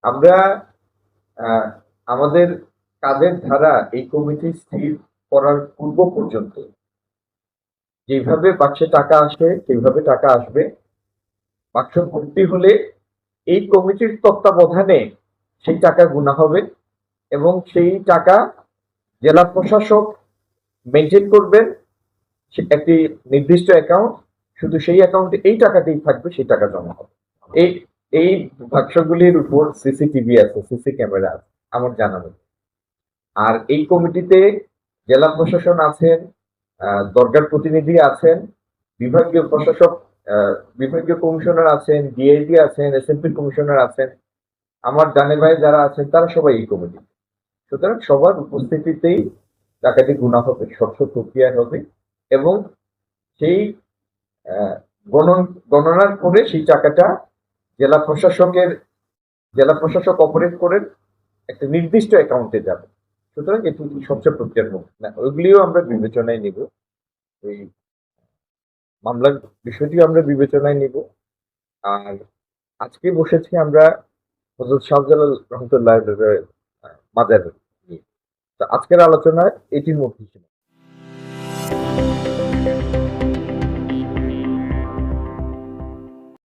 আমরা আমাদের কাজের ধারা এই কমিটি স্থির করার পূর্ব পর্যন্ত যেভাবে বাক্সে টাকা আসে সেইভাবে টাকা আসবে। বাক্স ভর্তি হলে এই কমিটির তত্ত্বাবধানে সেই টাকা গুনা হবে এবং সেই টাকা জেলা প্রশাসক মেনটেন করবেন একটি নির্দিষ্ট অ্যাকাউন্ট। শুধু সেই অ্যাকাউন্টে এই টাকাটাই থাকবে, সেই টাকা জমা হবে। এই এই বাক্সগুলির উপর সিসিটিভি আছে, সিসি ক্যামেরা আছে আমার জানা নেই। আর এই কমিটিতে জেলা প্রশাসন আছেন, দরগার প্রতিনিধি আছেন, বিভাগীয় প্রশাসক, বিভাগীয় কমিশনার আছেন, ডিআইজি আছেন, এসএমপি কমিশনার আছেন, আমার জানে ভাই যারা আছেন তারা সবাই এই কমিটি। সুতরাং সবার উপস্থিতিতেই টাকাটি গুণা হবে, স্বচ্ছ প্রক্রিয়া হবে এবং সেই গণনার পরে সেই টাকাটা জেলা প্রশাসক অপারেট করেন একটা নির্দিষ্ট অ্যাকাউন্টে যাবে। সুতরাং এটি স্বচ্ছ প্রক্রিয়ার মুখ না, ওইগুলিও আমরা বিবেচনায় নিব। ওই মামলার বিষয়টিও আমরা বিবেচনায় নিব। আর আজকে বসেছি আমরা হযরত শাহজালাল রহমতুল্লাহ মাজার নিয়ে। তো আজকের আলোচনা এটির মধ্যে ছিল।